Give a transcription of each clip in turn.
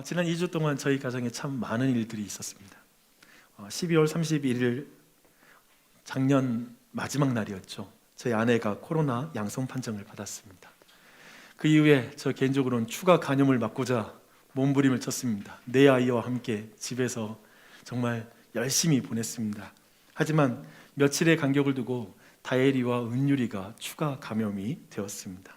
지난 2주 동안 저희 가정에 참 많은 일들이 있었습니다. 12월 31일 작년 마지막 날이었죠. 저희 아내가 코로나 양성 판정을 받았습니다. 그 이후에 저 개인적으로는 추가 감염을 막고자 몸부림을 쳤습니다. 내 아이와 함께 집에서 정말 열심히 보냈습니다. 하지만 며칠의 간격을 두고 다혜리와 은유리가 추가 감염이 되었습니다.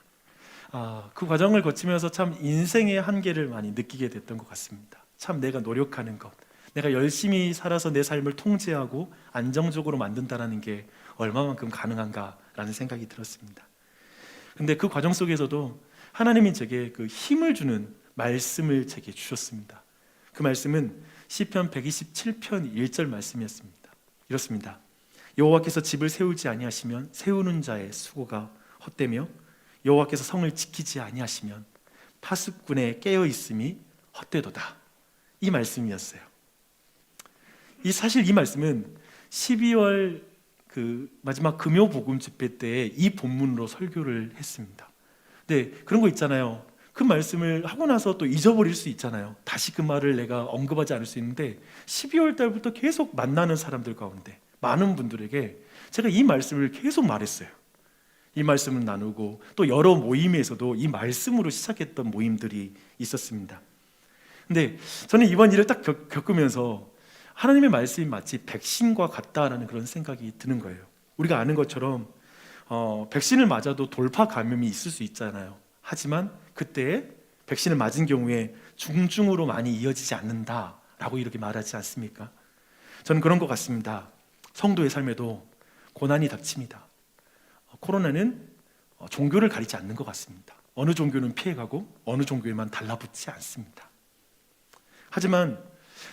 그 과정을 거치면서 참 인생의 한계를 많이 느끼게 됐던 것 같습니다. 참 내가 노력하는 것, 내가 열심히 살아서 내 삶을 통제하고 안정적으로 만든다는 게 얼마만큼 가능한가라는 생각이 들었습니다. 근데 그 과정 속에서도 하나님이 제게 그 힘을 주는 말씀을 제게 주셨습니다. 그 말씀은 시편 127편 1절 말씀이었습니다. 이렇습니다. 여호와께서 집을 세우지 아니하시면 세우는 자의 수고가 헛되며 여호와께서 성을 지키지 아니하시면 파수꾼의 깨어 있음이 헛되도다. 이 말씀이었어요. 사실 이 말씀은 12월 그 마지막 금요 복음 집회 때 이 본문으로 설교를 했습니다. 네, 그런 거 있잖아요. 그 말씀을 하고 나서 또 잊어버릴 수 있잖아요. 다시 그 말을 내가 언급하지 않을 수 있는데 12월 달부터 계속 만나는 사람들 가운데 많은 분들에게 제가 이 말씀을 계속 말했어요. 이 말씀을 나누고 또 여러 모임에서도 이 말씀으로 시작했던 모임들이 있었습니다. 근데 저는 이번 일을 딱 겪으면서 하나님의 말씀이 마치 백신과 같다라는 그런 생각이 드는 거예요. 우리가 아는 것처럼 백신을 맞아도 돌파 감염이 있을 수 있잖아요. 하지만 그때 백신을 맞은 경우에 중증으로 많이 이어지지 않는다라고 이렇게 말하지 않습니까? 저는 그런 것 같습니다. 성도의 삶에도 고난이 닥칩니다. 코로나는 종교를 가리지 않는 것 같습니다. 어느 종교는 피해가고 어느 종교에만 달라붙지 않습니다. 하지만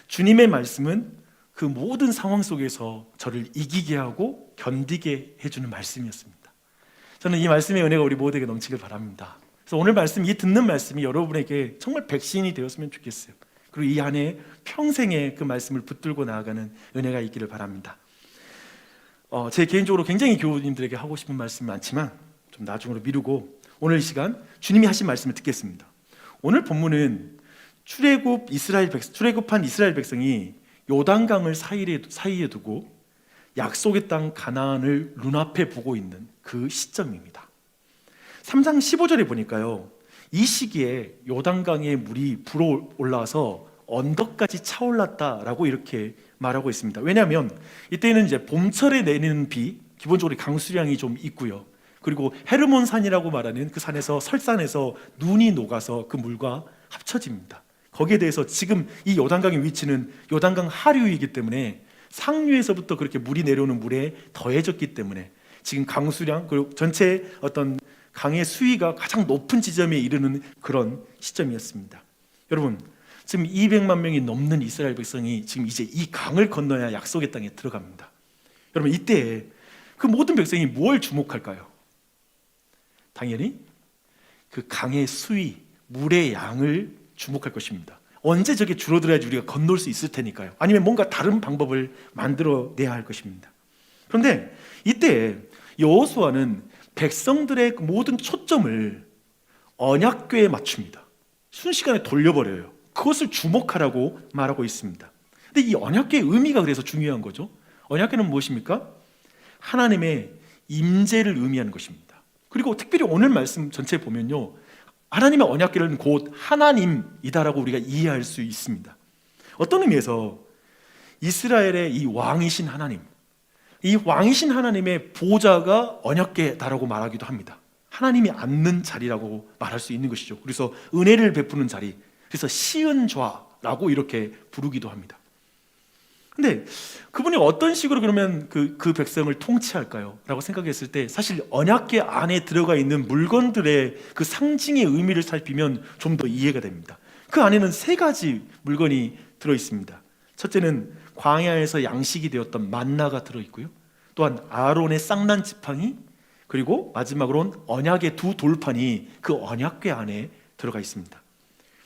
주님의 말씀은 그 모든 상황 속에서 저를 이기게 하고 견디게 해주는 말씀이었습니다. 저는 이 말씀의 은혜가 우리 모두에게 넘치길 바랍니다. 그래서 오늘 말씀, 이 듣는 말씀이 여러분에게 정말 백신이 되었으면 좋겠어요. 그리고 이 안에 평생에 그 말씀을 붙들고 나아가는 은혜가 있기를 바랍니다. 제 개인적으로 굉장히 교우님들에게 하고 싶은 말씀이 많지만 좀 나중으로 미루고 오늘 이 시간 주님이 하신 말씀을 듣겠습니다. 오늘 본문은 출애굽한 이스라엘 백성이 요단강을 사이에 두고 약속의 땅 가나안을 눈앞에 보고 있는 그 시점입니다. 3장 15절에 보니까요, 이 시기에 요단강의 물이 불어 올라서 언덕까지 차올랐다라고 이렇게 말하고 있습니다. 왜냐하면 이때는 이제 봄철에 내리는 비, 기본적으로 강수량이 좀 있고요. 그리고 헤르몬산이라고 말하는 그 산에서 설산에서 눈이 녹아서 그 물과 합쳐집니다. 거기에 대해서 지금 이 요단강의 위치는 요단강 하류이기 때문에 상류에서부터 그렇게 물이 내려오는 물에 더해졌기 때문에 지금 강수량 그리고 전체 어떤 강의 수위가 가장 높은 지점에 이르는 그런 시점이었습니다. 여러분, 지금 200만 명이 넘는 이스라엘 백성이 지금 이제 이 강을 건너야 약속의 땅에 들어갑니다. 여러분, 이때 그 모든 백성이 뭘 주목할까요? 당연히 그 강의 수위, 물의 양을 주목할 것입니다. 언제 저게 줄어들어야지 우리가 건널 수 있을 테니까요. 아니면 뭔가 다른 방법을 만들어내야 할 것입니다. 그런데 이때 여호수아는 백성들의 모든 초점을 언약궤에 맞춥니다. 순식간에 돌려버려요. 그것을 주목하라고 말하고 있습니다. 근데 이 언약궤의 의미가 그래서 중요한 거죠. 언약궤는 무엇입니까? 하나님의 임재를 의미하는 것입니다. 그리고 특별히 오늘 말씀 전체에 보면요, 하나님의 언약궤는 곧 하나님이다라고 우리가 이해할 수 있습니다. 어떤 의미에서 이스라엘의 이 왕이신 하나님, 이 왕이신 하나님의 보좌가 언약궤다라고 말하기도 합니다. 하나님이 앉는 자리라고 말할 수 있는 것이죠. 그래서 은혜를 베푸는 자리, 그래서 시은좌라고 이렇게 부르기도 합니다. 근데 그분이 어떤 식으로 그러면 그 백성을 통치할까요? 라고 생각했을 때 사실 언약궤 안에 들어가 있는 물건들의 그 상징의 의미를 살피면 좀 더 이해가 됩니다. 그 안에는 3가지 물건이 들어있습니다. 첫째는 광야에서 양식이 되었던 만나가 들어있고요, 또한 아론의 쌍난 지팡이, 그리고 마지막으로는 언약의 2 돌판이 그 언약궤 안에 들어가 있습니다.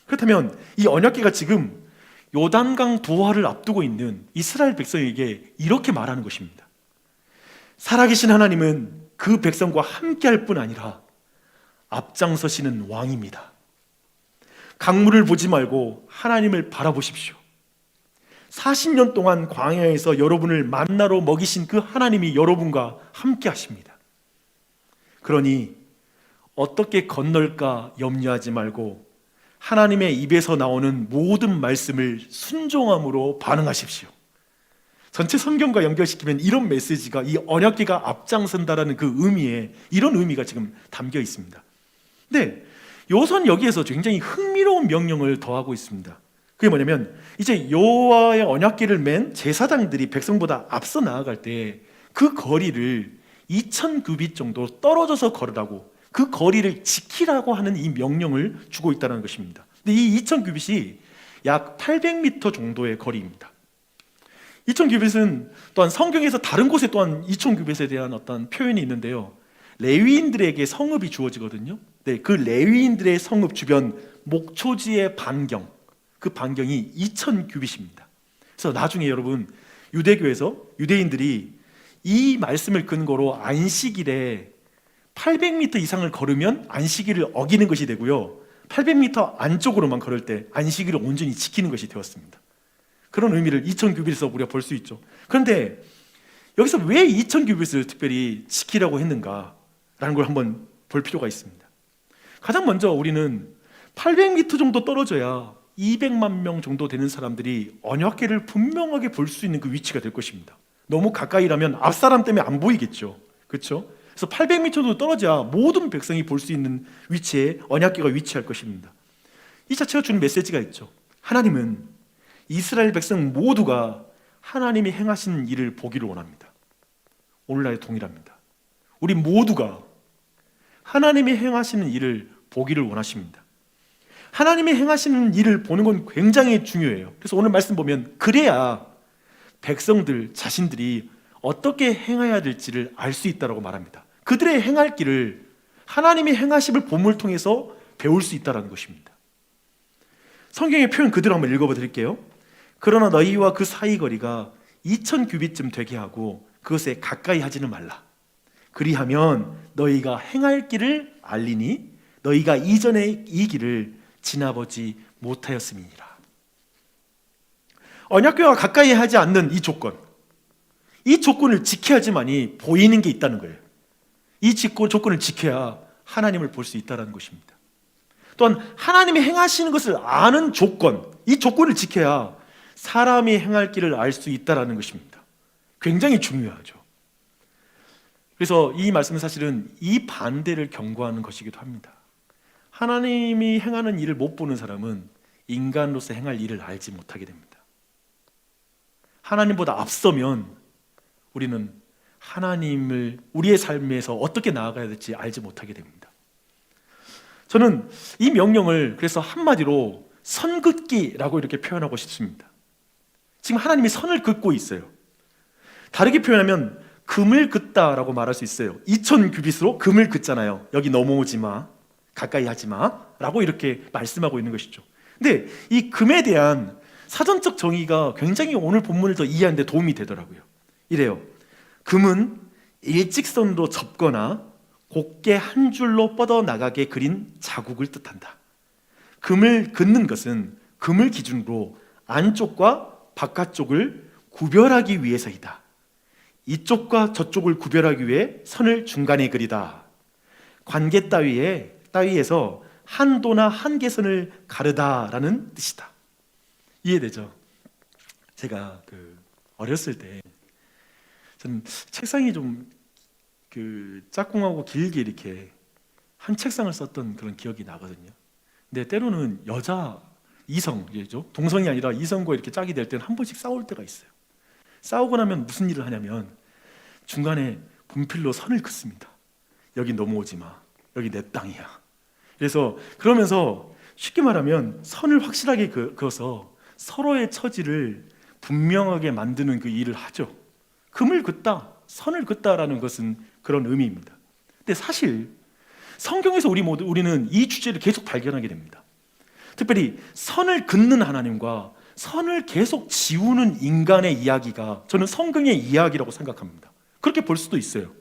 그렇다면 이 언약궤가 지금 요단강 도하를 앞두고 있는 이스라엘 백성에게 이렇게 말하는 것입니다. 살아계신 하나님은 그 백성과 함께할 뿐 아니라 앞장서시는 왕입니다. 강물을 보지 말고 하나님을 바라보십시오. 40년 동안 광야에서 여러분을 만나로 먹이신 그 하나님이 여러분과 함께 하십니다. 그러니 어떻게 건널까 염려하지 말고 하나님의 입에서 나오는 모든 말씀을 순종함으로 반응하십시오. 전체 성경과 연결시키면 이런 메시지가, 이 언약궤가 앞장선다라는 그 의미에 이런 의미가 지금 담겨 있습니다. 근데 요선 여기에서 굉장히 흥미로운 명령을 더하고 있습니다. 그게 뭐냐면 이제 여호와의 언약궤를 맨 제사장들이 백성보다 앞서 나아갈 때 그 거리를 2000규빗 정도 떨어져서 걸으라고, 그 거리를 지키라고 하는 이 명령을 주고 있다는 것입니다. 근데 이 2000규빗이 약 800m 정도의 거리입니다. 2000규빗은 또한 성경에서 다른 곳에 또한 2000규빗에 대한 어떤 표현이 있는데요, 레위인들에게 성읍이 주어지거든요. 네, 그 레위인들의 성읍 주변 목초지의 반경, 그 반경이 2000규빗입니다. 그래서 나중에 여러분 유대교에서 유대인들이 이 말씀을 근거로 안식일에 800m 이상을 걸으면 안식일을 어기는 것이 되고요, 800m 안쪽으로만 걸을 때 안식일을 온전히 지키는 것이 되었습니다. 그런 의미를 2000규빗에서 우리가 볼 수 있죠. 그런데 여기서 왜 2000규빗을 특별히 지키라고 했는가라는 걸 한번 볼 필요가 있습니다. 가장 먼저 우리는 800m 정도 떨어져야 200만 명 정도 되는 사람들이 언약궤를 분명하게 볼 수 있는 그 위치가 될 것입니다. 너무 가까이라면 앞사람 때문에 안 보이겠죠. 그렇죠? 그래서 800m 정도 떨어져야 모든 백성이 볼 수 있는 위치에 언약궤가 위치할 것입니다. 이 자체가 주는 메시지가 있죠. 하나님은 이스라엘 백성 모두가 하나님이 행하신 일을 보기를 원합니다. 오늘날 동일합니다. 우리 모두가 하나님이 행하시는 일을 보기를 원하십니다. 하나님이 행하시는 일을 보는 건 굉장히 중요해요. 그래서 오늘 말씀 보면 그래야 백성들 자신들이 어떻게 행해야 될지를 알 수 있다고 말합니다. 그들의 행할 길을 하나님이 행하심을 본문을 통해서 배울 수 있다는 것입니다. 성경의 표현 그대로 한번 읽어봐 드릴게요. 그러나 너희와 그 사이 거리가 2000규빗쯤 되게 하고 그것에 가까이 하지는 말라. 그리하면 너희가 행할 길을 알리니 너희가 이전에 이 길을 지나보지 못하였음이니라. 언약궤와 가까이 하지 않는 이 조건을 지켜야지만이 보이는 게 있다는 거예요. 이 조건을 지켜야 하나님을 볼 수 있다는 것입니다. 또한 하나님이 행하시는 것을 아는 조건, 이 조건을 지켜야 사람이 행할 길을 알 수 있다는 것입니다. 굉장히 중요하죠. 그래서 이 말씀은 사실은 이 반대를 경고하는 것이기도 합니다. 하나님이 행하는 일을 못 보는 사람은 인간으로서 행할 일을 알지 못하게 됩니다. 하나님보다 앞서면 우리는 하나님을 우리의 삶에서 어떻게 나아가야 될지 알지 못하게 됩니다. 저는 이 명령을 그래서 한마디로 선긋기라고 이렇게 표현하고 싶습니다. 지금 하나님이 선을 긋고 있어요. 다르게 표현하면 금을 긋다라고 말할 수 있어요. 2000규빗으로 금을 긋잖아요. 여기 넘어오지 마, 가까이 하지 마 라고 이렇게 말씀하고 있는 것이죠. 근데 이 금에 대한 사전적 정의가 굉장히 오늘 본문을 더 이해하는 데 도움이 되더라고요. 이래요. 금은 일직선으로 접거나 곱게 한 줄로 뻗어나가게 그린 자국을 뜻한다. 금을 긋는 것은 금을 기준으로 안쪽과 바깥쪽을 구별하기 위해서이다. 이쪽과 저쪽을 구별하기 위해 선을 중간에 그리다. 관계 따위에서 한도나 한계선을 가르다라는 뜻이다. 이해되죠? 제가 어렸을 때 저는 책상이 좀 짝꿍하고 길게 이렇게 한 책상을 썼던 그런 기억이 나거든요. 근데 때로는 이성이죠. 동성이 아니라 이성과 이렇게 짝이 될 때는 한 번씩 싸울 때가 있어요. 싸우고 나면 무슨 일을 하냐면 중간에 분필로 선을 긋습니다. 여기 넘어오지 마. 여기 내 땅이야. 그래서 그러면서 쉽게 말하면 선을 확실하게 그어서 서로의 처지를 분명하게 만드는 그 일을 하죠. 금을 긋다, 선을 긋다라는 것은 그런 의미입니다. 근데 사실 성경에서 우리는 이 주제를 계속 발견하게 됩니다. 특별히 선을 긋는 하나님과 선을 계속 지우는 인간의 이야기가 저는 성경의 이야기라고 생각합니다. 그렇게 볼 수도 있어요.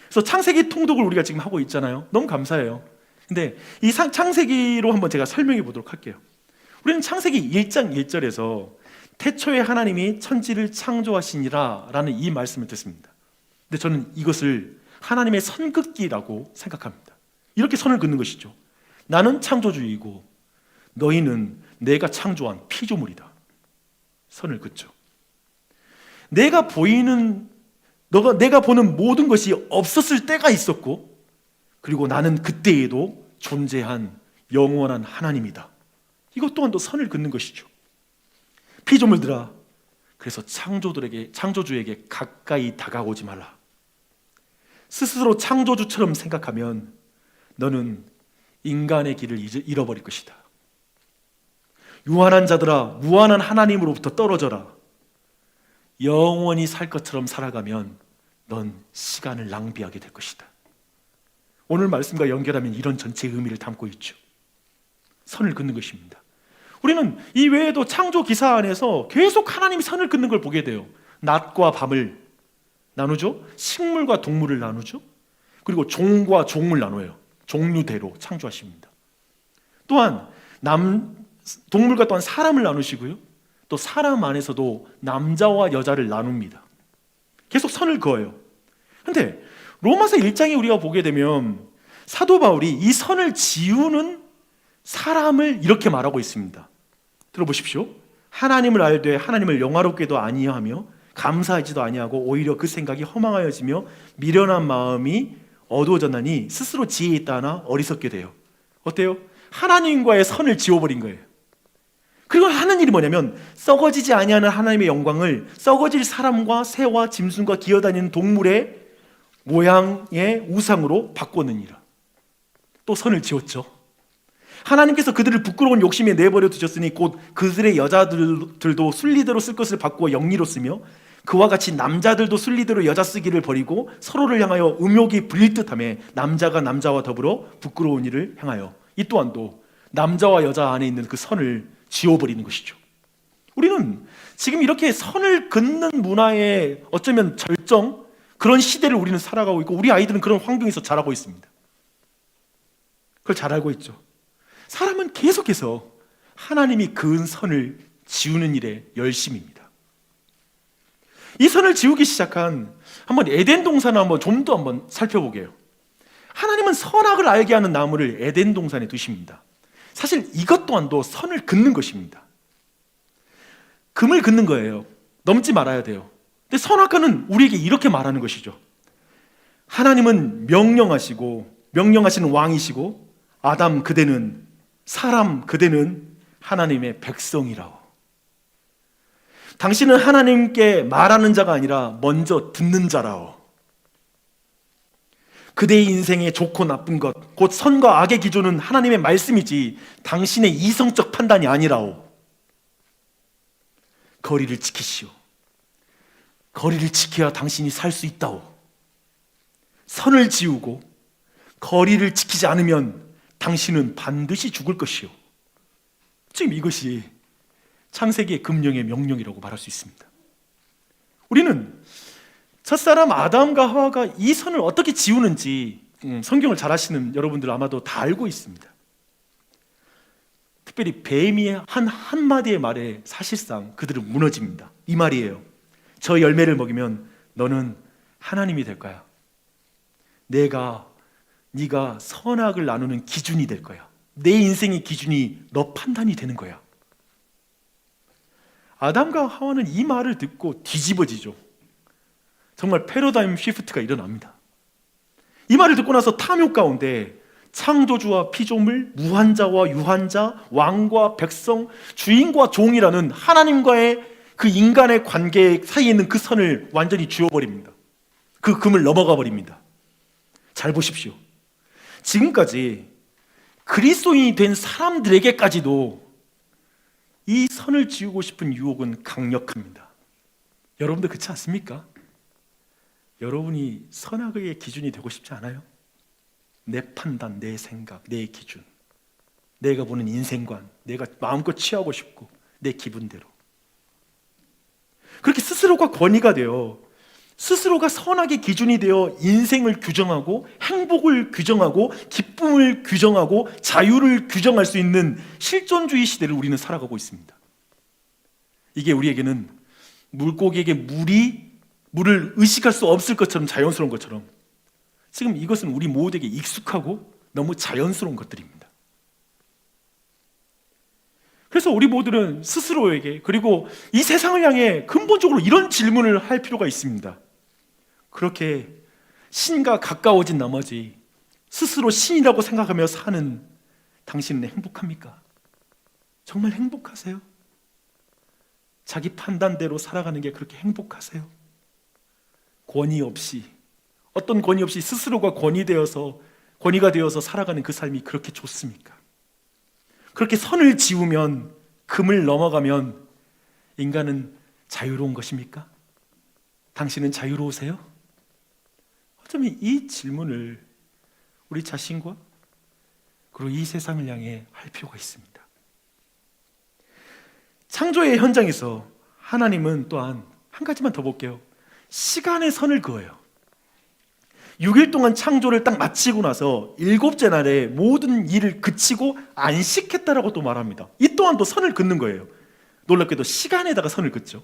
그래서 창세기 통독을 우리가 지금 하고 있잖아요. 너무 감사해요. 근데 이 창세기로 한번 제가 설명해 보도록 할게요. 우리는 창세기 1장 1절에서 태초에 하나님이 천지를 창조하시니라 라는 이 말씀을 듣습니다. 근데 저는 이것을 하나님의 선긋기라고 생각합니다. 이렇게 선을 긋는 것이죠. 나는 창조주이고 너희는 내가 창조한 피조물이다. 선을 긋죠. 내가 보는 모든 것이 없었을 때가 있었고, 그리고 나는 그때에도 존재한 영원한 하나님이다. 이것 또한 또 선을 긋는 것이죠. 피조물들아, 그래서 창조주에게 가까이 다가오지 말라. 스스로 창조주처럼 생각하면 너는 인간의 길을 잃어버릴 것이다. 유한한 자들아, 무한한 하나님으로부터 떨어져라. 영원히 살 것처럼 살아가면 넌 시간을 낭비하게 될 것이다. 오늘 말씀과 연결하면 이런 전체의 의미를 담고 있죠. 선을 긋는 것입니다. 우리는 이 외에도 창조 기사 안에서 계속 하나님이 선을 긋는 걸 보게 돼요. 낮과 밤을 나누죠. 식물과 동물을 나누죠. 그리고 종과 종을 나눠요. 종류대로 창조하십니다. 또한 동물과 또한 사람을 나누시고요. 또 사람 안에서도 남자와 여자를 나눕니다. 계속 선을 그어요. 그런데 로마서 1장에 우리가 보게 되면 사도 바울이 이 선을 지우는 사람을 이렇게 말하고 있습니다. 들어보십시오. 하나님을 알되 하나님을 영화롭게도 아니하며 감사하지도 아니하고 오히려 그 생각이 허망하여지며 미련한 마음이 어두워졌나니 스스로 지혜 있다 하나 어리석게 돼요. 어때요? 하나님과의 선을 지워버린 거예요. 그리고 하는 일이 뭐냐면 썩어지지 아니하는 하나님의 영광을 썩어질 사람과 새와 짐승과 기어다니는 동물의 모양의 우상으로 바꾸느니라. 또 선을 지었죠. 하나님께서 그들을 부끄러운 욕심에 내버려 두셨으니 곧 그들의 여자들도 순리대로 쓸 것을 바꾸어 영리로 쓰며 그와 같이 남자들도 순리대로 여자 쓰기를 버리고 서로를 향하여 음욕이 불릴 듯하며 남자가 남자와 더불어 부끄러운 일을 행하여 이 또한도 남자와 여자 안에 있는 그 선을 지워버리는 것이죠. 우리는 지금 이렇게 선을 긋는 문화의 어쩌면 절정, 그런 시대를 우리는 살아가고 있고 우리 아이들은 그런 환경에서 자라고 있습니다. 그걸 잘 알고 있죠. 사람은 계속해서 하나님이 그은 선을 지우는 일에 열심입니다. 이 선을 지우기 시작한 한번 에덴 동산을 좀 더 한번 살펴보게요. 하나님은 선악을 알게 하는 나무를 에덴 동산에 두십니다. 사실 이것 또한도 선을 긋는 것입니다. 금을 긋는 거예요. 넘지 말아야 돼요. 근데 선악과는 우리에게 이렇게 말하는 것이죠. 하나님은 명령하시는 왕이시고 아담 그대는 사람 그대는 하나님의 백성이라오. 당신은 하나님께 말하는 자가 아니라 먼저 듣는 자라오. 그대의 인생의 좋고 나쁜 것, 곧 선과 악의 기준은 하나님의 말씀이지 당신의 이성적 판단이 아니라오. 거리를 지키시오. 거리를 지켜야 당신이 살 수 있다오. 선을 지우고 거리를 지키지 않으면 당신은 반드시 죽을 것이오. 지금 이것이 창세기의 금령의 명령이라고 말할 수 있습니다. 우리는 첫사람 아담과 하와가 이 선을 어떻게 지우는지 성경을 잘 아시는 여러분들 아마도 다 알고 있습니다. 특별히 뱀이 한 한마디의 말에 사실상 그들은 무너집니다. 이 말이에요. 저 열매를 먹이면 너는 하나님이 될 거야. 네가 선악을 나누는 기준이 될 거야. 내 인생의 기준이 너 판단이 되는 거야. 아담과 하와는 이 말을 듣고 뒤집어지죠. 정말 패러다임 시프트가 일어납니다. 이 말을 듣고 나서 탐욕 가운데 창조주와 피조물, 무한자와 유한자, 왕과 백성, 주인과 종이라는 하나님과의 그 인간의 관계 사이에 있는 그 선을 완전히 지워버립니다. 그 금을 넘어가 버립니다. 잘 보십시오. 지금까지 그리스도인이 된 사람들에게까지도 이 선을 지우고 싶은 유혹은 강력합니다. 여러분도 그렇지 않습니까? 여러분이 선악의 기준이 되고 싶지 않아요? 내 판단, 내 생각, 내 기준, 내가 보는 인생관, 내가 마음껏 취하고 싶고 내 기분대로 그렇게 스스로가 권위가 되어 스스로가 선악의 기준이 되어 인생을 규정하고 행복을 규정하고 기쁨을 규정하고 자유를 규정할 수 있는 실존주의 시대를 우리는 살아가고 있습니다. 이게 우리에게는 물고기에게 물을 의식할 수 없을 것처럼 자연스러운 것처럼 지금 이것은 우리 모두에게 익숙하고 너무 자연스러운 것들입니다. 그래서 우리 모두는 스스로에게 그리고 이 세상을 향해 근본적으로 이런 질문을 할 필요가 있습니다. 그렇게 신과 가까워진 나머지 스스로 신이라고 생각하며 사는 당신은 행복합니까? 정말 행복하세요? 자기 판단대로 살아가는 게 그렇게 행복하세요? 권위 없이, 어떤 권위 없이 스스로가 권위가 되어서 살아가는 그 삶이 그렇게 좋습니까? 그렇게 선을 지우면, 금을 넘어가면 인간은 자유로운 것입니까? 당신은 자유로우세요? 어쩌면 이 질문을 우리 자신과 그리고 이 세상을 향해 할 필요가 있습니다. 창조의 현장에서 하나님은 또한 한 가지만 더 볼게요. 시간의 선을 그어요. 6일 동안 창조를 딱 마치고 나서 7째 날에 모든 일을 그치고 안식했다라고 또 말합니다. 이 또한 또 선을 긋는 거예요. 놀랍게도 시간에다가 선을 긋죠.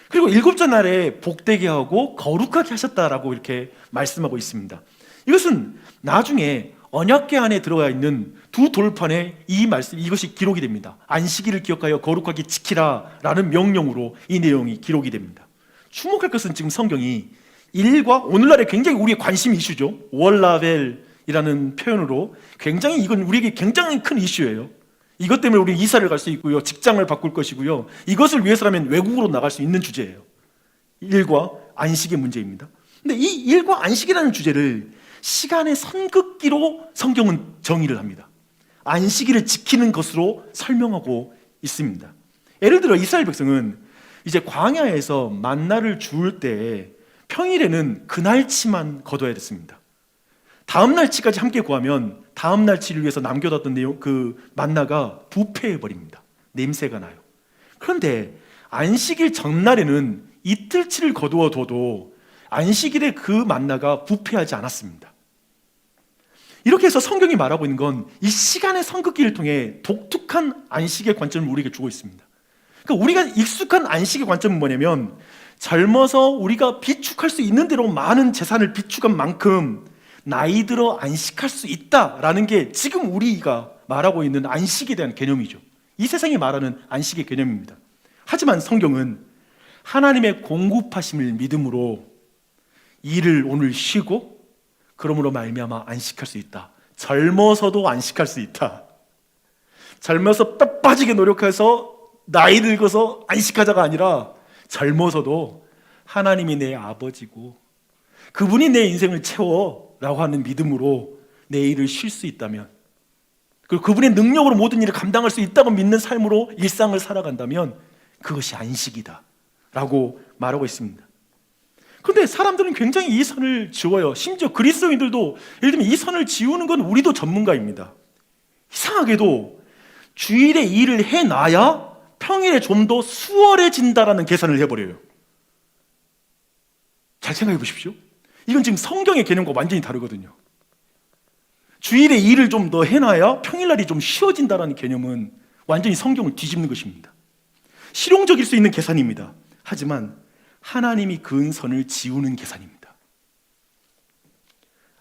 그리고 7째 날에 복되게 하고 거룩하게 하셨다라고 이렇게 말씀하고 있습니다. 이것은 나중에 언약궤 안에 들어가 있는 두 돌판에 이 말씀, 이것이 기록이 됩니다. 안식일을 기억하여 거룩하게 지키라 라는 명령으로 이 내용이 기록이 됩니다. 주목할 것은 지금 성경이 일과 오늘날에 굉장히 우리의 관심 이슈죠. 월라벨이라는 표현으로 굉장히 이건 우리에게 굉장히 큰 이슈예요. 이것 때문에 우리 이사를 갈 수 있고요. 직장을 바꿀 것이고요. 이것을 위해서라면 외국으로 나갈 수 있는 주제예요. 일과 안식의 문제입니다. 근데 이 일과 안식이라는 주제를 시간의 선긋기로 성경은 정의를 합니다. 안식일을 지키는 것으로 설명하고 있습니다. 예를 들어 이스라엘 백성은 이제 광야에서 만나를 주울 때 평일에는 그날치만 거둬야 됐습니다. 다음 날치까지 함께 구하면 다음 날치를 위해서 남겨뒀던 내용, 그 만나가 부패해 버립니다. 냄새가 나요. 그런데 안식일 전날에는 이틀치를 거두어 둬도 안식일에 그 만나가 부패하지 않았습니다. 이렇게 해서 성경이 말하고 있는 건 이 시간의 선긋기를 통해 독특한 안식의 관점을 우리에게 주고 있습니다. 그러니까 우리가 익숙한 안식의 관점은 뭐냐면 젊어서 우리가 비축할 수 있는 대로 많은 재산을 비축한 만큼 나이 들어 안식할 수 있다라는 게 지금 우리가 말하고 있는 안식에 대한 개념이죠. 이 세상이 말하는 안식의 개념입니다. 하지만 성경은 하나님의 공급하심을 믿음으로 일을 오늘 쉬고 그러므로 말미암아 안식할 수 있다. 젊어서도 안식할 수 있다. 젊어서 뼈 빠지게 노력해서 나이 들고서 안식하자가 아니라 젊어서도 하나님이 내 아버지고 그분이 내 인생을 채워라고 하는 믿음으로 내 일을 쉴 수 있다면, 그리고 그분의 능력으로 모든 일을 감당할 수 있다고 믿는 삶으로 일상을 살아간다면 그것이 안식이다 라고 말하고 있습니다. 그런데 사람들은 굉장히 이 선을 지워요. 심지어 그리스도인들도 예를 들면 이 선을 지우는 건 우리도 전문가입니다. 이상하게도 주일에 일을 해놔야 평일에 좀 더 수월해진다라는 계산을 해버려요. 잘 생각해 보십시오. 이건 지금 성경의 개념과 완전히 다르거든요. 주일에 일을 좀 더 해놔야 평일날이 좀 쉬워진다라는 개념은 완전히 성경을 뒤집는 것입니다. 실용적일 수 있는 계산입니다. 하지만 하나님이 그은 선을 지우는 계산입니다.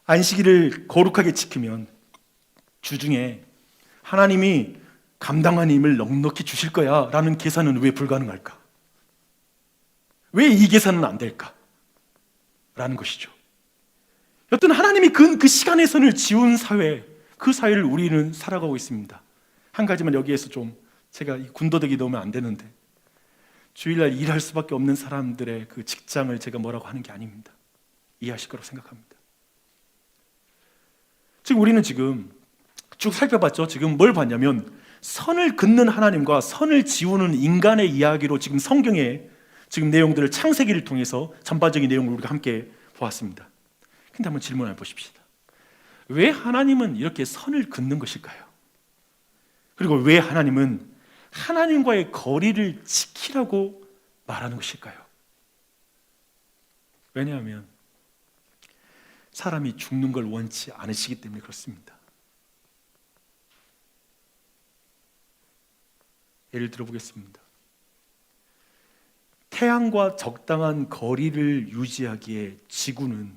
안식일을 거룩하게 지키면 주중에 하나님이 감당한 힘을 넉넉히 주실 거야 라는 계산은 왜 불가능할까? 왜 이 계산은 안 될까? 라는 것이죠. 여튼 하나님이 그 시간의 선을 지운 사회, 그 사회를 우리는 살아가고 있습니다. 한 가지만 여기에서 좀 제가 군더더기 넣으면 안 되는데, 주일날 일할 수밖에 없는 사람들의 그 직장을 제가 뭐라고 하는 게 아닙니다. 이해하실 거라고 생각합니다. 우리는 지금 쭉 살펴봤죠. 지금 뭘 봤냐면 선을 긋는 하나님과 선을 지우는 인간의 이야기로 지금 성경의 지금 내용들을 창세기를 통해서 전반적인 내용을 우리가 함께 보았습니다. 근데 한번 질문해 보십시다. 왜 하나님은 이렇게 선을 긋는 것일까요? 그리고 왜 하나님은 하나님과의 거리를 지키라고 말하는 것일까요? 왜냐하면 사람이 죽는 걸 원치 않으시기 때문에 그렇습니다. 예를 들어보겠습니다. 태양과 적당한 거리를 유지하기에 지구는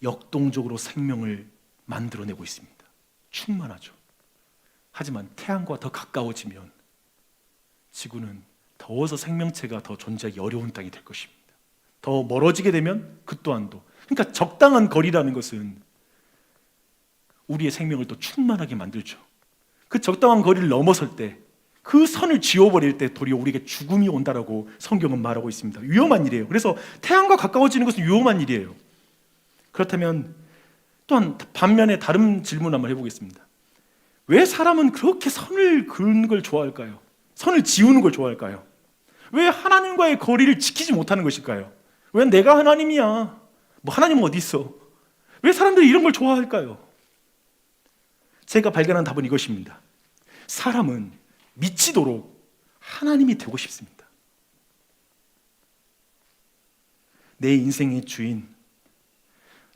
역동적으로 생명을 만들어내고 있습니다. 충만하죠. 하지만 태양과 더 가까워지면 지구는 더워서 생명체가 더 존재하기 어려운 땅이 될 것입니다. 더 멀어지게 되면 그 또한도. 그러니까 적당한 거리라는 것은 우리의 생명을 더 충만하게 만들죠. 그 적당한 거리를 넘어설 때, 그 선을 지워버릴 때 도리어 우리에게 죽음이 온다라고 성경은 말하고 있습니다. 위험한 일이에요. 그래서 태양과 가까워지는 것은 위험한 일이에요. 그렇다면 또한 반면에 다른 질문 한번 해보겠습니다. 왜 사람은 그렇게 선을 그는 걸 좋아할까요? 선을 지우는 걸 좋아할까요? 왜 하나님과의 거리를 지키지 못하는 것일까요? 왜 내가 하나님이야? 뭐 하나님은 어디 있어? 왜 사람들이 이런 걸 좋아할까요? 제가 발견한 답은 이것입니다. 사람은 미치도록 하나님이 되고 싶습니다. 내 인생의 주인,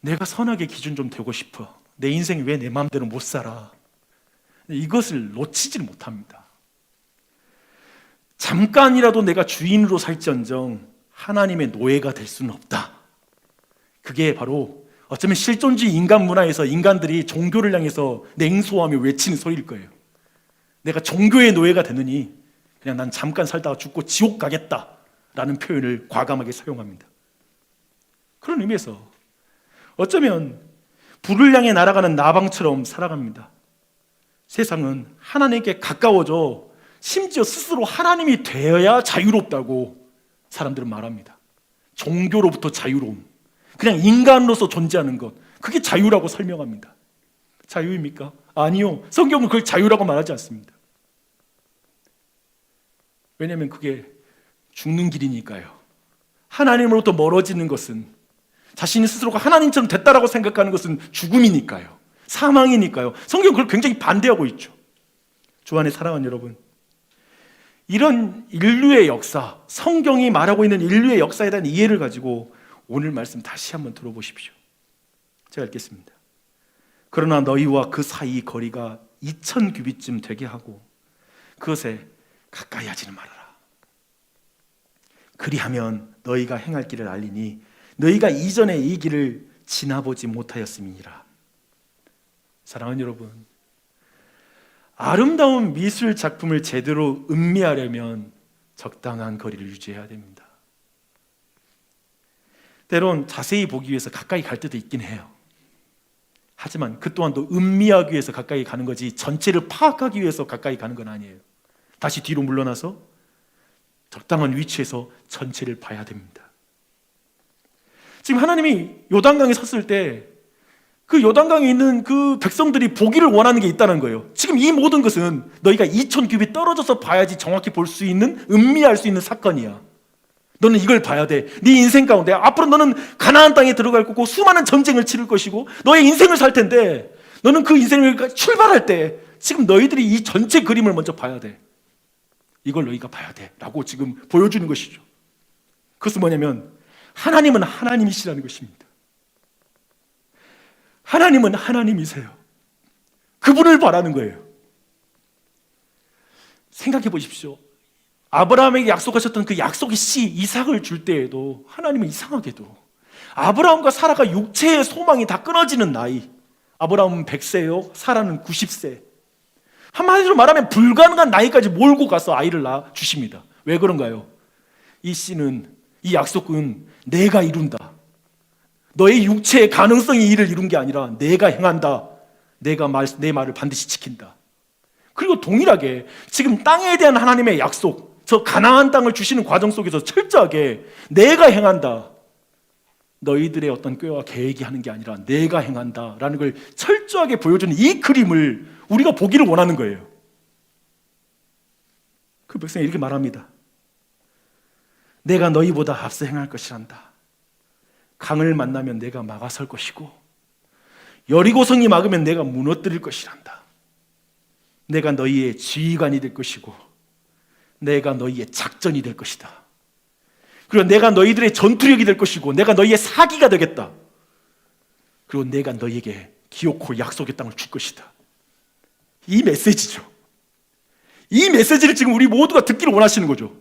내가 선악의 기준 좀 되고 싶어. 내 인생이 왜 내 마음대로 못 살아? 이것을 놓치지를 못합니다. 잠깐이라도 내가 주인으로 살지언정 하나님의 노예가 될 수는 없다. 그게 바로 어쩌면 실존주의 인간 문화에서 인간들이 종교를 향해서 냉소하며 외치는 소리일 거예요. 내가 종교의 노예가 되느니 그냥 난 잠깐 살다가 죽고 지옥 가겠다라는 표현을 과감하게 사용합니다. 그런 의미에서 어쩌면 불을 향해 날아가는 나방처럼 살아갑니다. 세상은 하나님께 가까워져 심지어 스스로 하나님이 되어야 자유롭다고 사람들은 말합니다. 종교로부터 자유로움, 그냥 인간으로서 존재하는 것, 그게 자유라고 설명합니다. 자유입니까? 아니요. 성경은 그걸 자유라고 말하지 않습니다. 왜냐하면 그게 죽는 길이니까요. 하나님으로부터 멀어지는 것은, 자신이 스스로가 하나님처럼 됐다라고 생각하는 것은 죽음이니까요. 사망이니까요. 성경은 그걸 굉장히 반대하고 있죠. 주 안에 사랑하는 여러분, 이런 인류의 역사, 성경이 말하고 있는 인류의 역사에 대한 이해를 가지고 오늘 말씀 다시 한번 들어보십시오. 제가 읽겠습니다. 그러나 너희와 그 사이 거리가 2000규빗쯤 되게 하고 그것에 가까이 하지는 말아라. 그리하면 너희가 행할 길을 알리니 너희가 이전에 이 길을 지나보지 못하였음이니라. 사랑하는 여러분, 아름다운 미술 작품을 제대로 음미하려면 적당한 거리를 유지해야 됩니다. 때론 자세히 보기 위해서 가까이 갈 때도 있긴 해요. 하지만 그 또한도 음미하기 위해서 가까이 가는 거지 전체를 파악하기 위해서 가까이 가는 건 아니에요. 다시 뒤로 물러나서 적당한 위치에서 전체를 봐야 됩니다. 지금 하나님이 요단강에 섰을 때 그 요단강에 있는 그 백성들이 보기를 원하는 게 있다는 거예요. 지금 이 모든 것은 너희가 2000규빗 떨어져서 봐야지 정확히 볼 수 있는, 음미할 수 있는 사건이야. 너는 이걸 봐야 돼. 네 인생 가운데 앞으로 너는 가나안 땅에 들어갈 거고 수많은 전쟁을 치를 것이고 너의 인생을 살 텐데, 너는 그 인생을 출발할 때 지금 너희들이 이 전체 그림을 먼저 봐야 돼. 이걸 너희가 봐야 돼 라고 지금 보여주는 것이죠. 그것은 뭐냐면 하나님은 하나님이시라는 것입니다. 하나님은 하나님이세요. 그분을 바라는 거예요. 생각해 보십시오. 아브라함에게 약속하셨던 그 약속의 씨 이삭을 줄 때에도 하나님은 이상하게도 아브라함과 사라가 육체의 소망이 다 끊어지는 나이, 아브라함은 100세요, 사라는 90세, 한마디로 말하면 불가능한 나이까지 몰고 가서 아이를 낳아 주십니다. 왜 그런가요? 이 씨는, 이 약속은 내가 이룬다. 너의 육체의 가능성이 이를 이룬 게 아니라 내가 행한다. 내 말을 반드시 지킨다. 그리고 동일하게 지금 땅에 대한 하나님의 약속, 저 가나안 땅을 주시는 과정 속에서 철저하게 내가 행한다. 너희들의 어떤 꾀와 계획이 하는 게 아니라 내가 행한다라는 걸 철저하게 보여주는 이 그림을 우리가 보기를 원하는 거예요. 그 백성이 이렇게 말합니다. 내가 너희보다 앞서 행할 것이란다. 강을 만나면 내가 막아설 것이고 여리고성이 막으면 내가 무너뜨릴 것이란다. 내가 너희의 지휘관이 될 것이고 내가 너희의 작전이 될 것이다. 그리고 내가 너희들의 전투력이 될 것이고 내가 너희의 사기가 되겠다. 그리고 내가 너희에게 기어코 약속의 땅을 줄 것이다. 이 메시지죠. 이 메시지를 지금 우리 모두가 듣기를 원하시는 거죠.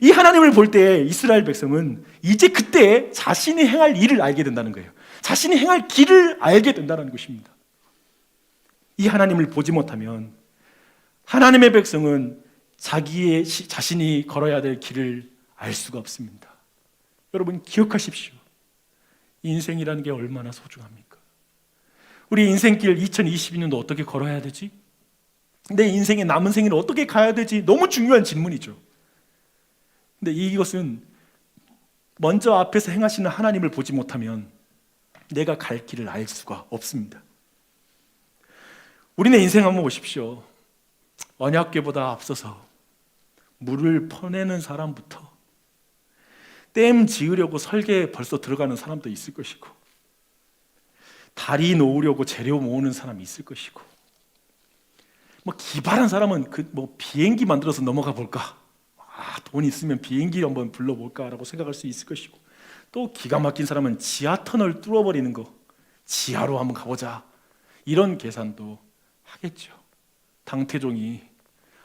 이 하나님을 볼 때 이스라엘 백성은 이제 그때 자신이 행할 일을 알게 된다는 거예요. 자신이 행할 길을 알게 된다는 것입니다. 이 하나님을 보지 못하면 하나님의 백성은 자신이 걸어야 될 길을 알 수가 없습니다. 여러분 기억하십시오. 인생이라는 게 얼마나 소중합니까? 우리 인생길 2022년도 어떻게 걸어야 되지? 내 인생의 남은 생일을 어떻게 가야 되지? 너무 중요한 질문이죠. 근데 이것은 먼저 앞에서 행하시는 하나님을 보지 못하면 내가 갈 길을 알 수가 없습니다. 우리네 인생 한번 보십시오. 언약궤보다 앞서서 물을 퍼내는 사람부터 댐 지으려고 설계에 벌써 들어가는 사람도 있을 것이고, 다리 놓으려고 재료 모으는 사람이 있을 것이고, 기발한 사람은 비행기 만들어서 넘어가 볼까? 돈 있으면 비행기 한번 불러볼까라고 생각할 수 있을 것이고, 또 기가 막힌 사람은 지하 터널 뚫어버리는 거, 지하로 한번 가보자, 이런 계산도 하겠죠. 당태종이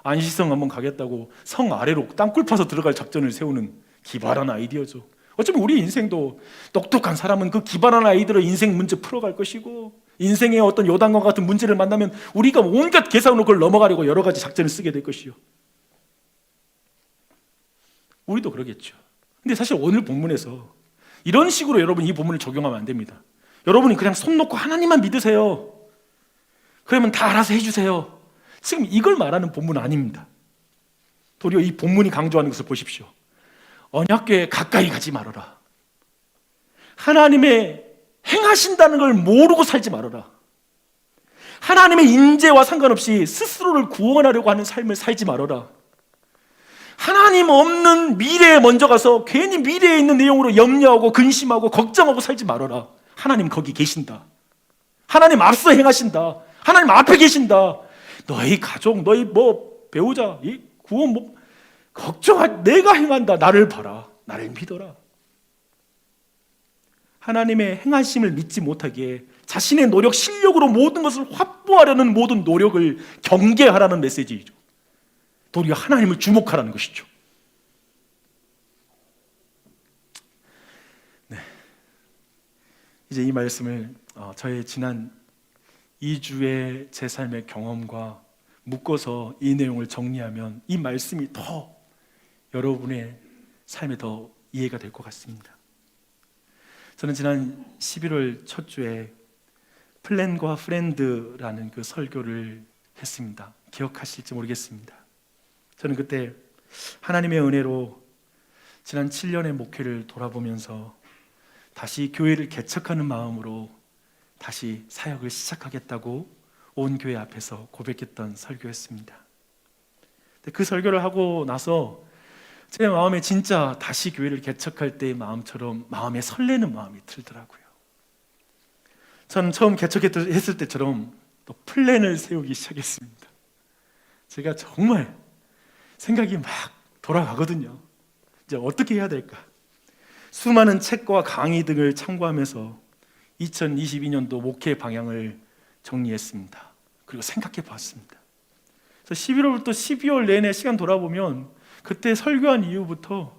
안시성 한번 가겠다고 성 아래로 땅굴 파서 들어갈 작전을 세우는 기발한 아이디어죠. 어쩌면 우리 인생도 똑똑한 사람은 그 기발한 아이디어로 인생 문제 풀어갈 것이고, 인생의 어떤 요단과 같은 문제를 만나면 우리가 온갖 계산으로 그걸 넘어가려고 여러 가지 작전을 쓰게 될 것이요. 우리도 그러겠죠. 근데 사실 오늘 본문에서 이런 식으로 여러분 이 본문을 적용하면 안 됩니다. 여러분이 그냥 손 놓고 하나님만 믿으세요. 그러면 다 알아서 해주세요. 지금 이걸 말하는 본문은 아닙니다. 도리어 이 본문이 강조하는 것을 보십시오. 언약궤에 가까이 가지 말아라. 하나님의 행하신다는 걸 모르고 살지 말아라. 하나님의 인재와 상관없이 스스로를 구원하려고 하는 삶을 살지 말아라. 하나님 없는 미래에 먼저 가서 괜히 미래에 있는 내용으로 염려하고 근심하고 걱정하고 살지 말아라. 하나님 거기 계신다. 하나님 앞서 행하신다. 하나님 앞에 계신다. 너희 가족, 너희 배우자, 이 구원 걱정할, 내가 행한다. 나를 봐라. 나를 믿어라. 하나님의 행하심을 믿지 못하기에 자신의 노력, 실력으로 모든 것을 확보하려는 모든 노력을 경계하라는 메시지이죠. 도리어 하나님을 주목하라는 것이죠. 네. 이제 이 말씀을 저의 지난 2주의 제 삶의 경험과 묶어서 이 내용을 정리하면 이 말씀이 더 여러분의 삶에 더 이해가 될 것 같습니다. 저는 지난 11월 첫 주에 플랜과 프렌드라는 그 설교를 했습니다. 기억하실지 모르겠습니다. 저는 그때 하나님의 은혜로 지난 7년의 목회를 돌아보면서 다시 교회를 개척하는 마음으로 다시 사역을 시작하겠다고 온 교회 앞에서 고백했던 설교였습니다. 그 설교를 하고 나서 제 마음에 진짜 다시 교회를 개척할 때의 마음처럼 마음에 설레는 마음이 들더라고요. 저는 처음 개척했을 때처럼 또 플랜을 세우기 시작했습니다. 제가 정말 생각이 막 돌아가거든요. 이제 어떻게 해야 될까? 수많은 책과 강의 등을 참고하면서 2022년도 목회 방향을 정리했습니다. 그리고 생각해 봤습니다. 그래서 11월부터 12월 내내 시간 돌아보면 그때 설교한 이후부터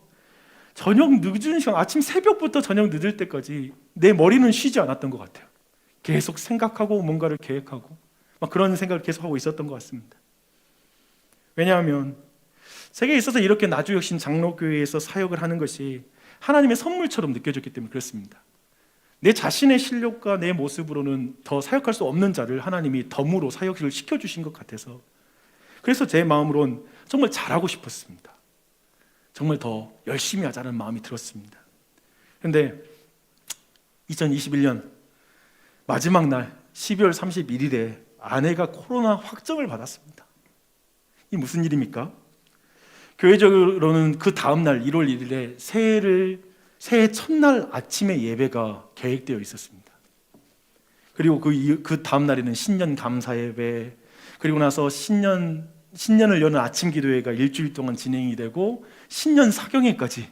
저녁 늦은 시간, 아침 새벽부터 저녁 늦을 때까지 내 머리는 쉬지 않았던 것 같아요. 계속 생각하고 뭔가를 계획하고 막 그런 생각을 계속 하고 있었던 것 같습니다. 왜냐하면 제게 있어서 이렇게 나주혁신 장로교회에서 사역을 하는 것이 하나님의 선물처럼 느껴졌기 때문에 그렇습니다. 내 자신의 실력과 내 모습으로는 더 사역할 수 없는 자를 하나님이 덤으로 사역을 시켜주신 것 같아서, 그래서 제 마음으론 정말 잘하고 싶었습니다. 정말 더 열심히 하자는 마음이 들었습니다. 그런데 2021년 마지막 날 12월 31일에 아내가 코로나 확정을 받았습니다. 이 무슨 일입니까? 교회적으로는 그 다음 날 1월 1일에 새해 첫날 아침에 예배가 계획되어 있었습니다. 그리고 그 다음 날에는 신년 감사 예배, 그리고 나서 신년 신년을 여는 아침 기도회가 일주일 동안 진행이 되고 신년 사경회까지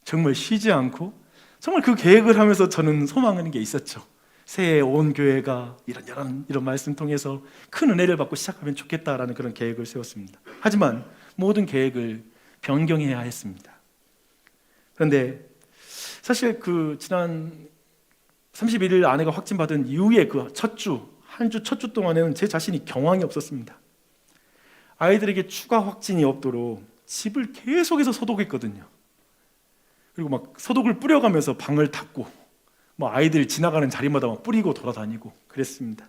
정말 쉬지 않고 정말 그 계획을 하면서 저는 소망하는 게 있었죠. 새해 온 교회가 이런 말씀 통해서 큰 은혜를 받고 시작하면 좋겠다라는 그런 계획을 세웠습니다. 하지만 모든 계획을 변경해야 했습니다. 그런데 사실 그 지난 31일 아내가 확진받은 이후에 그 첫 주, 한 주 첫 주 동안에는 제 자신이 경황이 없었습니다. 아이들에게 추가 확진이 없도록 집을 계속해서 소독했거든요. 그리고 막 소독을 뿌려가면서 방을 닦고 뭐 아이들 지나가는 자리마다 막 뿌리고 돌아다니고 그랬습니다.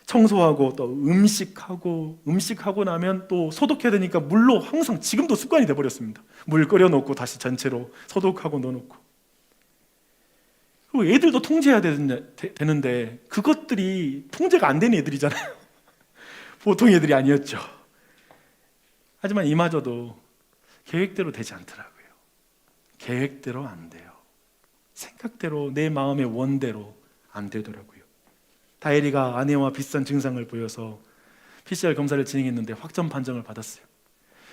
청소하고 또 음식하고 나면 또 소독해야 되니까 물로 항상 지금도 습관이 돼버렸습니다. 물 끓여 놓고 다시 전체로 소독하고 넣어놓고, 그리고 애들도 통제해야 되는데 그것들이 통제가 안 되는 애들이잖아요. 보통 애들이 아니었죠. 하지만 이마저도 계획대로 되지 않더라고요. 계획대로 안 돼요. 생각대로, 내 마음의 원대로 안 되더라고요. 다혜리가 아내와 비슷한 증상을 보여서 PCR 검사를 진행했는데 확정 판정을 받았어요.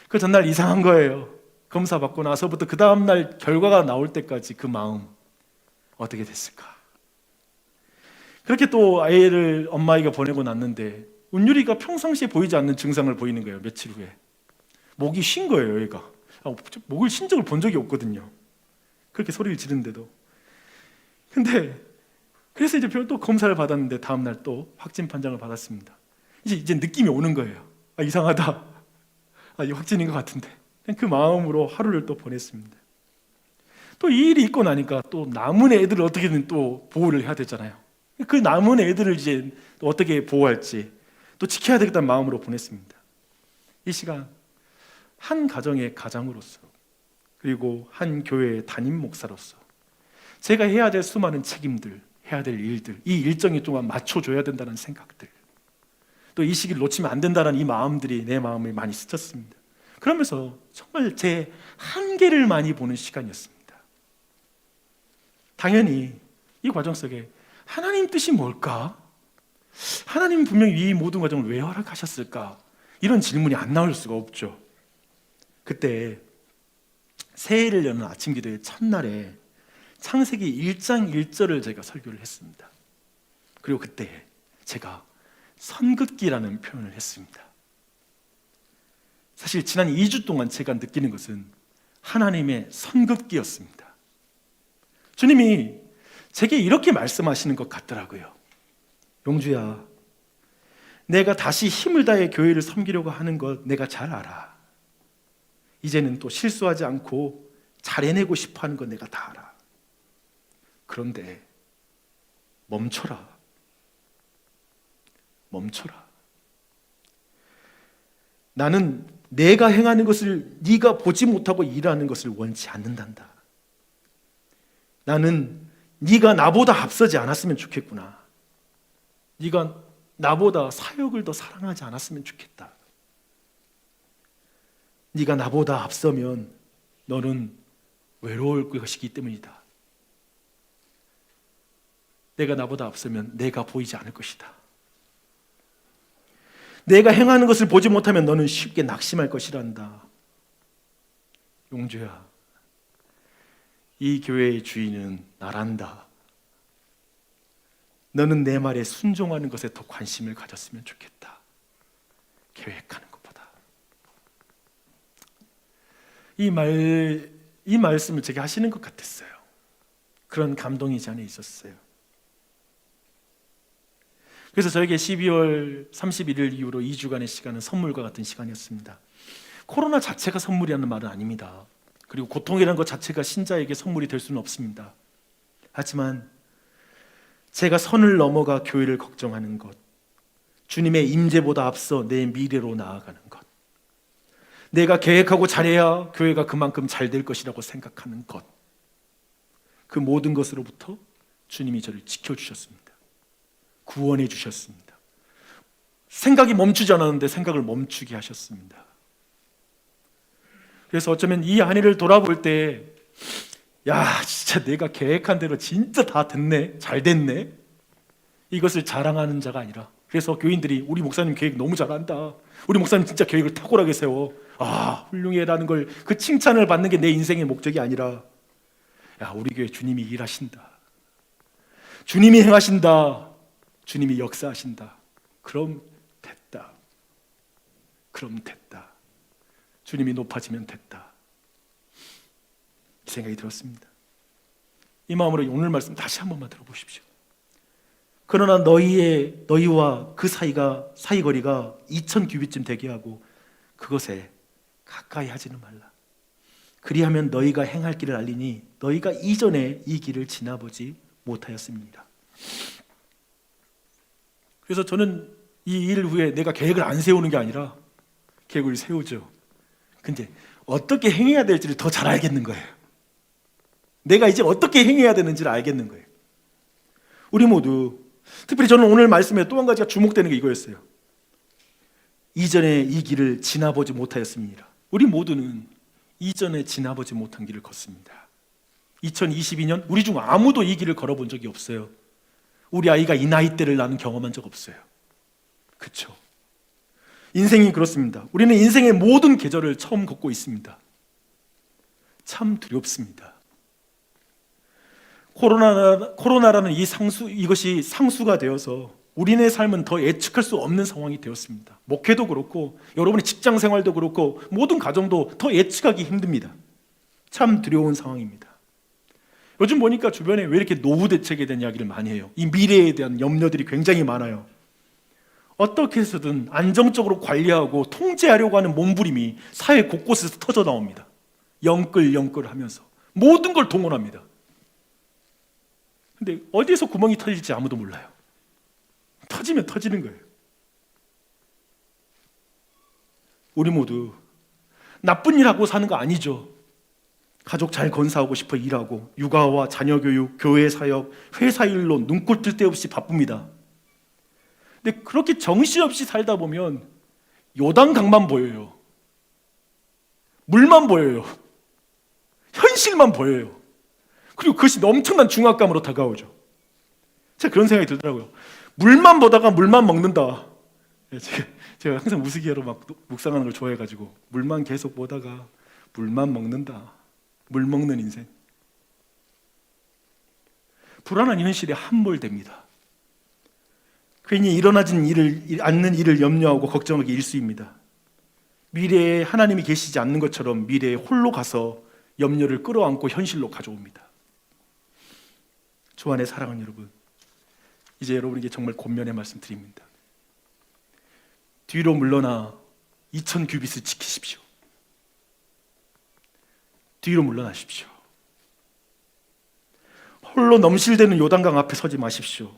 그 전날 이상한 거예요. 검사 받고 나서부터 그 다음날 결과가 나올 때까지 그 마음 어떻게 됐을까? 그렇게 또 아이를 엄마에게 보내고 났는데 은율이가 평상시에 보이지 않는 증상을 보이는 거예요. 며칠 후에 목이 쉰 거예요. 얘가 목을 쉰 적을 본 적이 없거든요. 그렇게 소리를 지르는데도. 근데 그래서 이제 또 검사를 받았는데 다음날 또 확진 판정을 받았습니다. 이제 느낌이 오는 거예요. 이상하다. 이 확진인 것 같은데. 그 마음으로 하루를 또 보냈습니다. 또 이 일이 있고 나니까 또 남은 애들을 어떻게든 또 보호를 해야 되잖아요. 그 남은 애들을 이제 또 어떻게 보호할지 또 지켜야 되겠다는 마음으로 보냈습니다. 이 시간 한 가정의 가장으로서, 그리고 한 교회의 담임 목사로서 제가 해야 될 수많은 책임들, 해야 될 일들, 이 일정에 동안 맞춰줘야 된다는 생각들, 또 이 시기를 놓치면 안 된다는 이 마음들이 내 마음을 많이 스쳤습니다. 그러면서 정말 제 한계를 많이 보는 시간이었습니다. 당연히 이 과정 속에 하나님 뜻이 뭘까? 하나님 분명히 이 모든 과정을 왜 허락하셨을까? 이런 질문이 안 나올 수가 없죠. 그때 새해를 여는 아침 기도의 첫날에 창세기 1장 1절을 제가 설교를 했습니다. 그리고 그때 제가 선긋기라는 표현을 했습니다. 사실 지난 2주 동안 제가 느끼는 것은 하나님의 선긋기였습니다. 주님이 제게 이렇게 말씀하시는 것 같더라고요. 용주야, 내가 다시 힘을 다해 교회를 섬기려고 하는 것 내가 잘 알아. 이제는 또 실수하지 않고 잘 해내고 싶어 하는 건 내가 다 알아. 그런데 멈춰라. 나는 내가 행하는 것을 네가 보지 못하고 일하는 것을 원치 않는단다. 나는 네가 나보다 앞서지 않았으면 좋겠구나. 네가 나보다 사역을 더 사랑하지 않았으면 좋겠다. 네가 나보다 앞서면 너는 외로울 것이기 때문이다. 내가 나보다 앞서면 내가 보이지 않을 것이다. 내가 행하는 것을 보지 못하면 너는 쉽게 낙심할 것이란다. 용주야, 이 교회의 주인은 나란다. 너는 내 말에 순종하는 것에 더 관심을 가졌으면 좋겠다. 계획하는 것보다. 이 말씀을 제게 하시는 것 같았어요. 그런 감동이 제 안에 있었어요. 그래서 저에게 12월 31일 이후로 2주간의 시간은 선물과 같은 시간이었습니다. 코로나 자체가 선물이라는 말은 아닙니다. 그리고 고통이라는 것 자체가 신자에게 선물이 될 수는 없습니다. 하지만 제가 선을 넘어가 교회를 걱정하는 것, 주님의 임재보다 앞서 내 미래로 나아가는 것, 내가 계획하고 잘해야 교회가 그만큼 잘 될 것이라고 생각하는 것, 그 모든 것으로부터 주님이 저를 지켜주셨습니다. 구원해 주셨습니다. 생각이 멈추지 않았는데 생각을 멈추게 하셨습니다. 그래서 어쩌면 이 아내를 돌아볼 때, 야, 진짜 내가 계획한 대로 진짜 다 됐네, 잘 됐네, 이것을 자랑하는 자가 아니라 그래서 교인들이 우리 목사님 계획 너무 잘한다, 우리 목사님 진짜 계획을 탁월하게 세워, 훌륭해라는 걸, 그 칭찬을 받는 게 내 인생의 목적이 아니라, 야, 우리 교회 주님이 일하신다, 주님이 행하신다, 주님이 역사하신다, 그럼 됐다, 주님이 높아지면 됐다, 이 생각이 들었습니다. 이 마음으로 오늘 말씀 다시 한 번만 들어보십시오. 그러나 너희와 그 사이거리가 2000규빗쯤 되게 하고 그것에 가까이 하지는 말라. 그리하면 너희가 행할 길을 알리니 너희가 이전에 이 길을 지나보지 못하였습니다. 그래서 저는 이 일 후에 내가 계획을 안 세우는 게 아니라 계획을 세우죠. 근데 어떻게 행해야 될지를 더 잘 알겠는 거예요. 내가 이제 어떻게 행해야 되는지를 알겠는 거예요. 우리 모두, 특별히 저는 오늘 말씀에 또 한 가지가 주목되는 게 이거였어요. 이전에 이 길을 지나보지 못하였습니다. 우리 모두는 이전에 지나보지 못한 길을 걷습니다. 2022년 우리 중 아무도 이 길을 걸어본 적이 없어요. 우리 아이가 이 나이대를 나는 경험한 적 없어요. 그렇죠? 인생이 그렇습니다. 우리는 인생의 모든 계절을 처음 걷고 있습니다. 참 두렵습니다. 코로나라는 이것이 상수가 되어서 우리네 삶은 더 예측할 수 없는 상황이 되었습니다. 목회도 그렇고 여러분의 직장 생활도 그렇고 모든 가정도 더 예측하기 힘듭니다. 참 두려운 상황입니다. 요즘 보니까 주변에 왜 이렇게 노후 대책에 대한 이야기를 많이 해요? 이 미래에 대한 염려들이 굉장히 많아요. 어떻게 해서든 안정적으로 관리하고 통제하려고 하는 몸부림이 사회 곳곳에서 터져 나옵니다. 영끌 하면서 모든 걸 동원합니다. 근데 어디에서 구멍이 터질지 아무도 몰라요. 터지면 터지는 거예요. 우리 모두 나쁜 일 하고 사는 거 아니죠. 가족 잘 건사하고 싶어 일하고 육아와 자녀 교육, 교회 사역, 회사 일로 눈꼴 뜰 데 없이 바쁩니다. 근데 그렇게 정신없이 살다 보면 요단강만 보여요. 물만 보여요. 현실만 보여요. 그리고 그것이 엄청난 중압감으로 다가오죠. 제가 그런 생각이 들더라고요. 물만 보다가 물만 먹는다. 제가 항상 우스개로 막 묵상하는 걸 좋아해가지고 물만 계속 보다가 물만 먹는다. 물 먹는 인생. 불안한 현실에 함몰됩니다. 괜히 일어나지 않는 일을 염려하고 걱정하기 일쑤입니다. 미래에 하나님이 계시지 않는 것처럼 미래에 홀로 가서 염려를 끌어안고 현실로 가져옵니다. 주 안의 사랑하는 여러분, 이제 여러분에게 정말 권면의 말씀 드립니다. 뒤로 물러나 2000규빗을 지키십시오. 뒤로 물러나십시오. 홀로 넘실대는 요단강 앞에 서지 마십시오.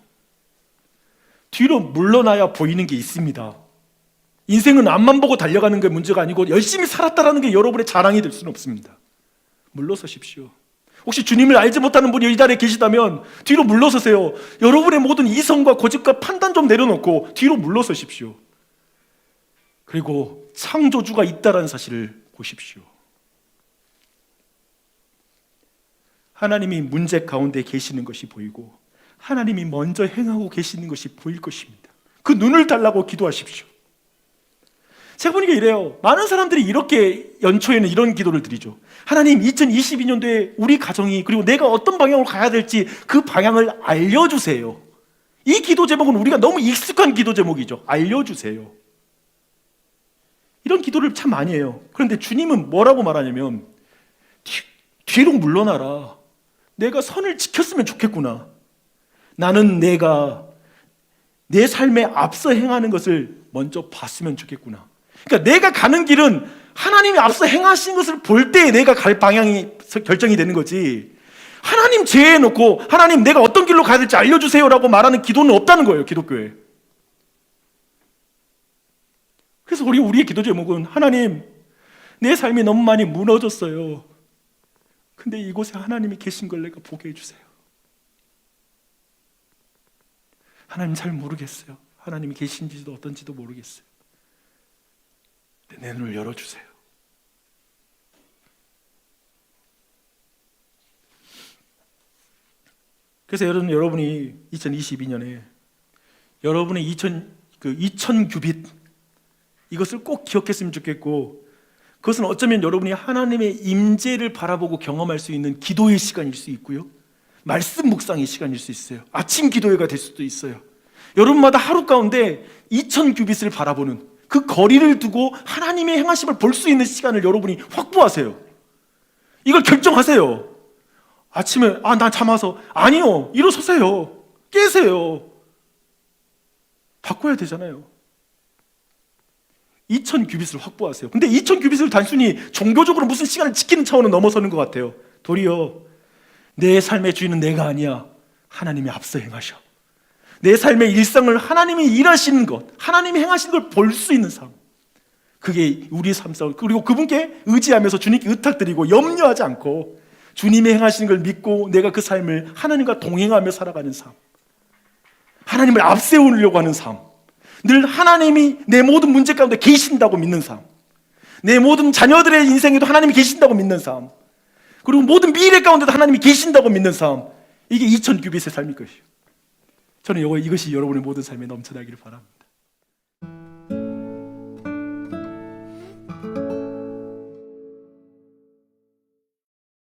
뒤로 물러나야 보이는 게 있습니다. 인생은 앞만 보고 달려가는 게 문제가 아니고 열심히 살았다라는 게 여러분의 자랑이 될 수는 없습니다. 물러서십시오. 혹시 주님을 알지 못하는 분이 이 자리에 계시다면 뒤로 물러서세요. 여러분의 모든 이성과 고집과 판단 좀 내려놓고 뒤로 물러서십시오. 그리고 창조주가 있다는 사실을 보십시오. 하나님이 문제 가운데 계시는 것이 보이고 하나님이 먼저 행하고 계시는 것이 보일 것입니다. 그 눈을 달라고 기도하십시오. 제가 보니까 이래요. 많은 사람들이 이렇게 연초에는 이런 기도를 드리죠. 하나님, 2022년도에 우리 가정이 그리고 내가 어떤 방향으로 가야 될지 그 방향을 알려주세요. 이 기도 제목은 우리가 너무 익숙한 기도 제목이죠. 알려주세요. 이런 기도를 참 많이 해요. 그런데 주님은 뭐라고 말하냐면 뒤로 물러나라. 내가 선을 지켰으면 좋겠구나. 나는 내가 내 삶에 앞서 행하는 것을 먼저 봤으면 좋겠구나. 그러니까 내가 가는 길은 하나님이 앞서 행하신 것을 볼 때 내가 갈 방향이 결정이 되는 거지, 하나님 제외해 놓고 하나님 내가 어떤 길로 가야 될지 알려주세요라고 말하는 기도는 없다는 거예요, 기독교에. 그래서 우리의 기도 제목은 하나님, 내 삶이 너무 많이 무너졌어요. 근데 이곳에 하나님이 계신 걸 내가 보게 해주세요. 하나님 잘 모르겠어요. 하나님이 계신지도 어떤지도 모르겠어요. 내 눈을 열어주세요. 그래서 여러분이 2022년에 여러분의 그 2000규빗, 이것을 꼭 기억했으면 좋겠고, 그것은 어쩌면 여러분이 하나님의 임재를 바라보고 경험할 수 있는 기도의 시간일 수 있고요, 말씀 묵상의 시간일 수 있어요. 아침 기도회가 될 수도 있어요. 여러분마다 하루 가운데 2000규빗을 바라보는 그 거리를 두고 하나님의 행하심을 볼 수 있는 시간을 여러분이 확보하세요. 이걸 결정하세요. 아침에 난 잠 와서, 아니요, 일어서세요. 깨세요. 바꿔야 되잖아요. 2000규빗을 확보하세요. 근데 2000규빗을 단순히 종교적으로 무슨 시간을 지키는 차원은 넘어서는 것 같아요. 도리어 내 삶의 주인은 내가 아니야. 하나님이 앞서 행하셔. 내 삶의 일상을 하나님이 일하시는 것, 하나님이 행하시는 걸 볼 수 있는 삶, 그게 우리의 삶 싸움. 그리고 그분께 의지하면서 주님께 의탁드리고 염려하지 않고 주님이 행하시는 걸 믿고 내가 그 삶을 하나님과 동행하며 살아가는 삶, 하나님을 앞세우려고 하는 삶, 늘 하나님이 내 모든 문제 가운데 계신다고 믿는 삶, 내 모든 자녀들의 인생에도 하나님이 계신다고 믿는 삶, 그리고 모든 미래 가운데도 하나님이 계신다고 믿는 삶, 이게 2000규빗의 삶일 것이에요. 저는 이것이 여러분의 모든 삶에 넘쳐나기를 바랍니다.